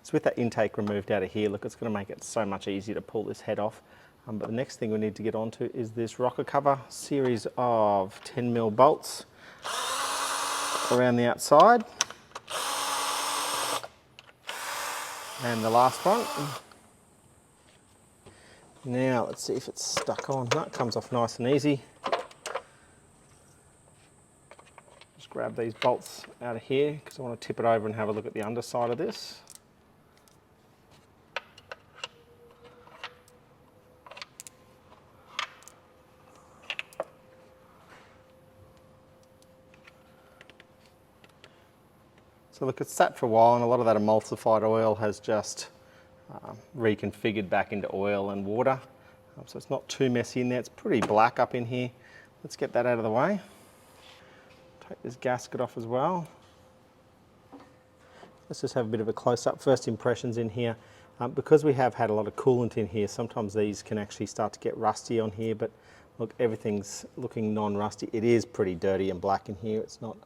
So with that intake removed out of here, look, it's going to make it so much easier to pull this head off. But the next thing we need to get onto is this rocker cover, series of 10mm bolts around the outside. And the last one. Now let's see if it's stuck on. No, it comes off nice and easy. Just grab these bolts out of here because I want to tip it over and have a look at the underside of this. So look, it's sat for a while and a lot of that emulsified oil has just reconfigured back into oil and water. So it's not too messy in there. It's pretty black up in here. Let's get that out of the way. Take this gasket off as well. Let's just have a bit of a close-up. First impressions in here. Because we have had a lot of coolant in here, sometimes these can actually start to get rusty on here, but look, everything's looking non-rusty. It is pretty dirty and black in here. It's not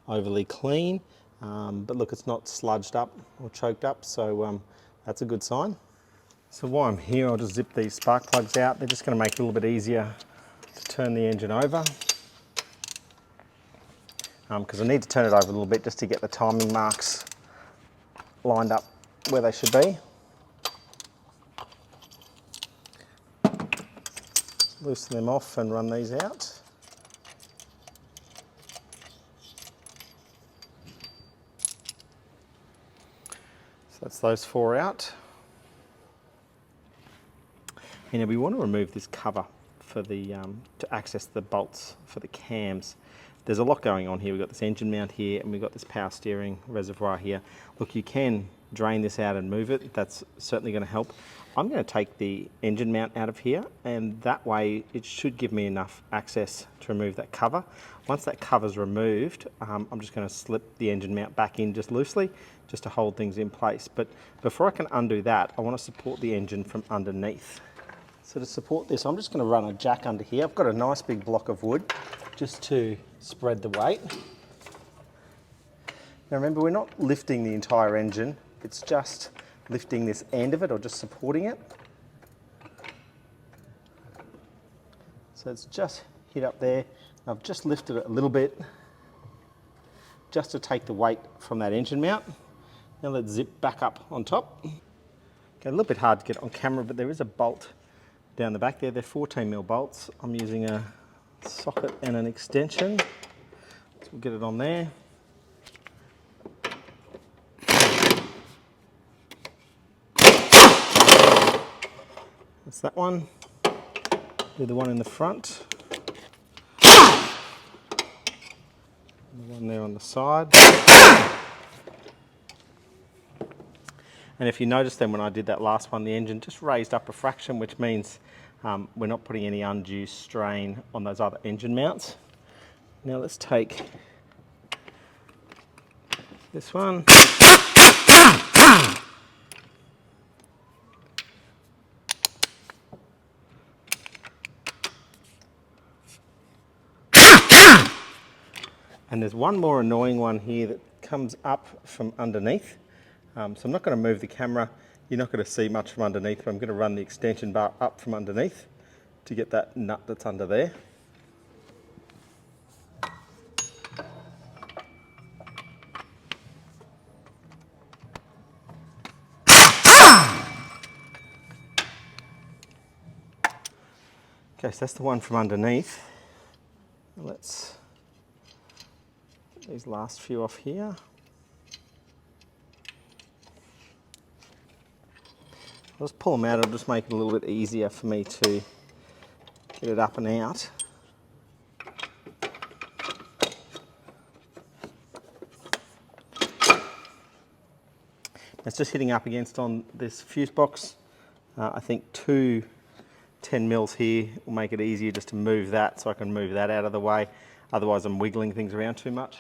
overly clean. But look, it's not sludged up or choked up, so that's a good sign. So while I'm here, I'll just zip these spark plugs out. They're just going to make it a little bit easier to turn the engine over. Because I need to turn it over a little bit just to get the timing marks lined up where they should be. Loosen them off and run these out. So that's those four out. And we want to remove this cover for the to access the bolts for the cams. There's a lot going on here. We've got this engine mount here and we've got this power steering reservoir here. Look, you can drain this out and move it. That's certainly going to help. I'm going to take the engine mount out of here, and that way it should give me enough access to remove that cover. Once that cover's removed, I'm just going to slip the engine mount back in just loosely, just to hold things in place. But before I can undo that, I want to support the engine from underneath. So to support this, I'm just going to run a jack under here. I've got a nice big block of wood just to spread the weight. Now remember, we're not lifting the entire engine, it's just lifting this end of it or just supporting it. So it's just hit up there. I've just lifted it a little bit just to take the weight from that engine mount. Now let's zip back up on top. Okay, a little bit hard to get on camera, but there is a bolt down the back there. They're 14mm bolts. I'm using a socket and an extension. So we'll get it on there. That's that one. Do the one in the front. And the one there on the side. And if you notice then when I did that last one, the engine just raised up a fraction, which means we're not putting any undue strain on those other engine mounts. Now let's take this one. And there's one more annoying one here that comes up from underneath. So I'm not going to move the camera. You're not going to see much from underneath, but I'm going to run the extension bar up from underneath to get that nut that's under there. Okay, so that's the one from underneath. Let's get these last few off here. I'll just pull them out, it'll just make it a little bit easier for me to get it up and out. It's just hitting up against on this fuse box. I think 2 10mm here will make it easier just to move that, so I can move that out of the way. Otherwise I'm wiggling things around too much.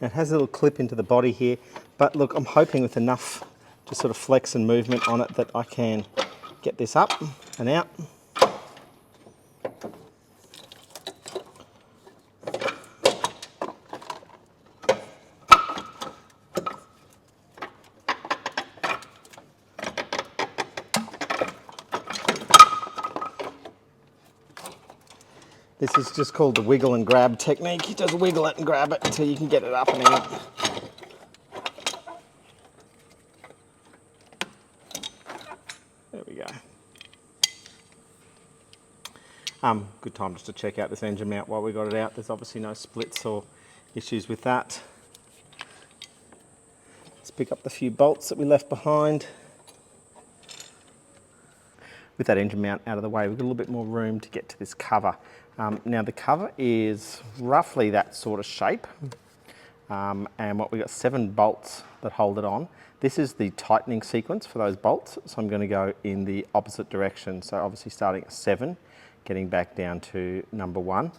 It has a little clip into the body here, but look, I'm hoping with enough just sort of flex and movement on it that I can get this up and out. This is just called the wiggle and grab technique. You just wiggle it and grab it until you can get it up and out. There we go. Good time just to check out this engine mount while we got it out. There's obviously no splits or issues with that. Let's pick up the few bolts that we left behind. With that engine mount out of the way, we've got a little bit more room to get to this cover. Now the cover is roughly that sort of shape, and what we've got 7 bolts that hold it on. This is the tightening sequence for those bolts, so I'm going to go in the opposite direction. So obviously starting at 7, getting back down to number 1.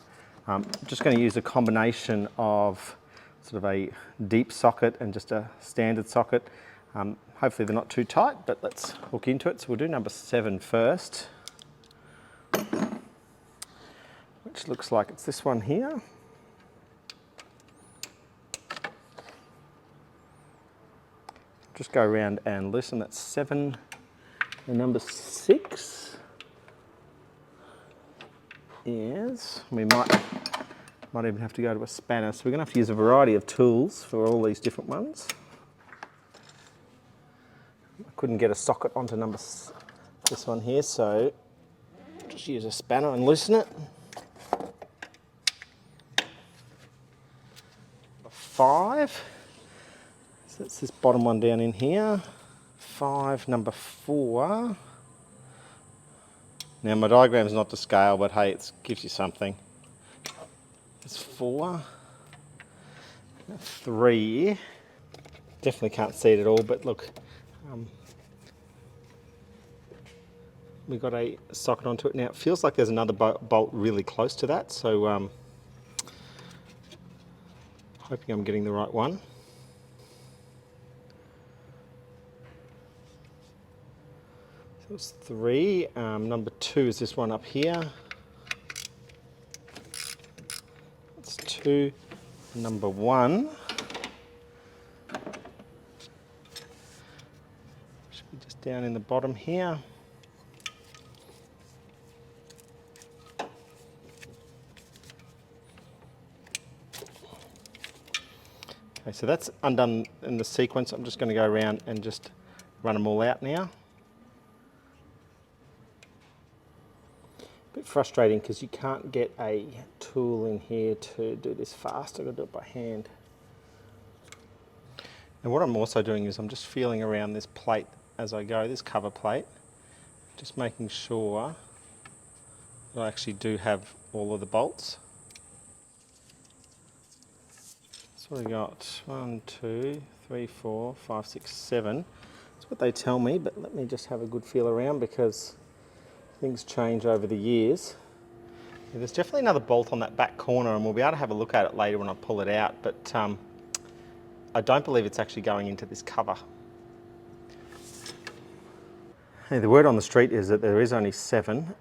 I'm just going to use a combination of sort of a deep socket and just a standard socket. Hopefully they're not too tight, but let's hook into it. So we'll do number 7 first, which looks like it's this one here. Just go around and loosen. That's 7. And number 6 is, we might even have to go to a spanner. So we're going to have to use a variety of tools for all these different ones. I couldn't get a socket onto this one here, so just use a spanner and loosen it. 5. So that's this bottom one down in here. 5, number 4. Now my diagram's not to scale, but hey, it gives you something. It's 4. 3. Definitely can't see it at all, but look, we've got a socket onto it now. It feels like there's another bolt really close to that, so hoping I'm getting the right one. So it's 3. Number 2 is this one up here. That's 2. Number 1 should be just down in the bottom here. Okay, so that's undone in the sequence. I'm just going to go around and just run them all out now. Bit frustrating because you can't get a tool in here to do this fast. I've got to do it by hand. And what I'm also doing is I'm just feeling around this plate as I go, this cover plate, just making sure that I actually do have all of the bolts. So we got 1, 2, 3, 4, 5, 6, 7. That's what they tell me, but let me just have a good feel around because things change over the years. Yeah, there's definitely another bolt on that back corner, and we'll be able to have a look at it later when I pull it out, but I don't believe it's actually going into this cover. Hey, the word on the street is that there is only 7,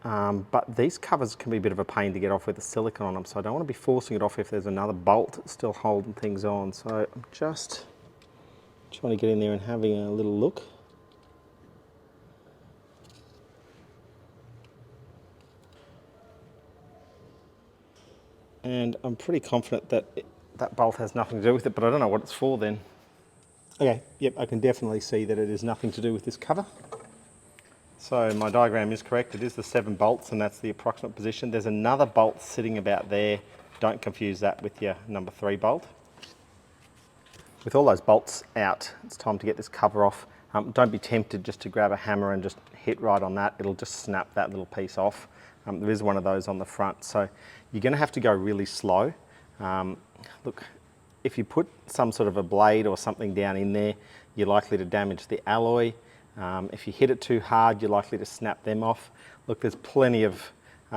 but these covers can be a bit of a pain to get off with the silicone on them, so I don't want to be forcing it off if there's another bolt still holding things on. So I'm just trying to get in there and having a little look. And I'm pretty confident that that bolt has nothing to do with it, but I don't know what it's for then. Okay, yep, I can definitely see that it is nothing to do with this cover. So my diagram is correct, it is the 7 bolts and that's the approximate position. There's another bolt sitting about there. Don't confuse that with your number 3 bolt. With all those bolts out, it's time to get this cover off. Don't be tempted just to grab a hammer and just hit right on that. It'll just snap that little piece off. There is one of those on the front, so you're going to have to go really slow. Look, if you put some sort of a blade or something down in there, you're likely to damage the alloy. If you hit it too hard, you're likely to snap them off. Look, there's plenty of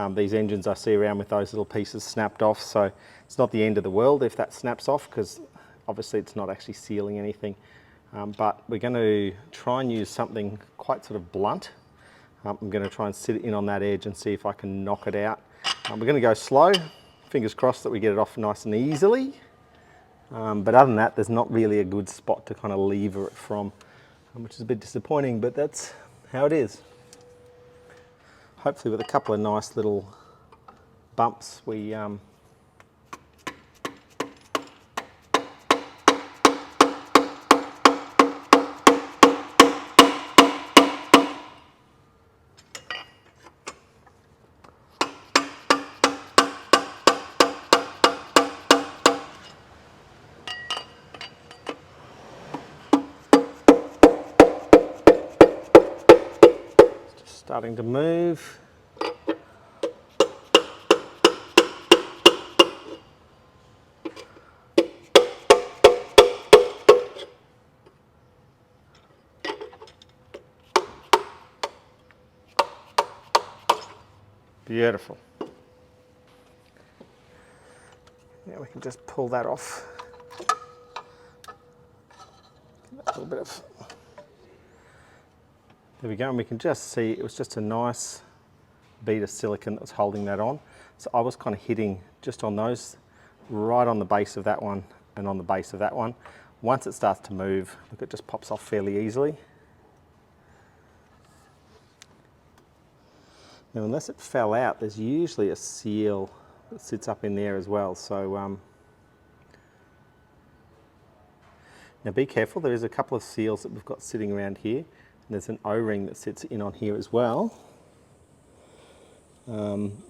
these engines I see around with those little pieces snapped off, so it's not the end of the world if that snaps off, because obviously it's not actually sealing anything. But we're going to try and use something quite sort of blunt. I'm going to try and sit in on that edge and see if I can knock it out. We're going to go slow, fingers crossed that we get it off nice and easily. But other than that, there's not really a good spot to kind of lever it from, which is a bit disappointing, but that's how it is. Hopefully with a couple of nice little bumps, we just starting to move. Beautiful. Now we can just pull that off. A little bit of. There we go, and we can just see it was just a nice bead of silicone that was holding that on. So I was kind of hitting just on those, right on the base of that one and on the base of that one. Once it starts to move, look, it just pops off fairly easily. Now, unless it fell out, there's usually a seal that sits up in there as well. So now be careful, there is a couple of seals that we've got sitting around here. And there's an O-ring that sits in on here as well. And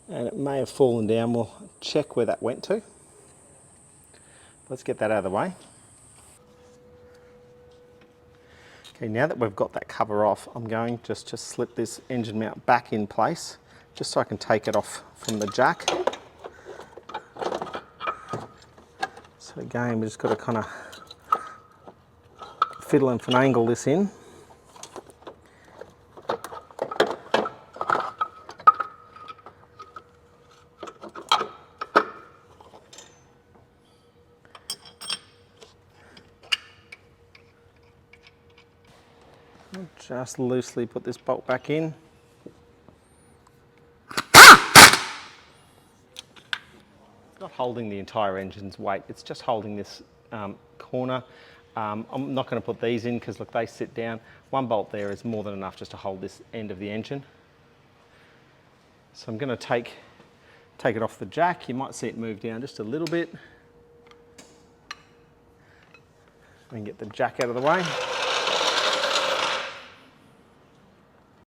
it may have fallen down. We'll check where that went to. Let's get that out of the way. Okay, now that we've got that cover off, I'm going just to slip this engine mount back in place, just so I can take it off from the jack. So again, we've just got to kind of fiddle and finagle this in. Just loosely put this bolt back in. It's not holding the entire engine's weight, it's just holding this corner. I'm not going to put these in because look, they sit down. One bolt there is more than enough just to hold this end of the engine. So I'm going to take it off the jack. You might see it move down just a little bit. And get the jack out of the way.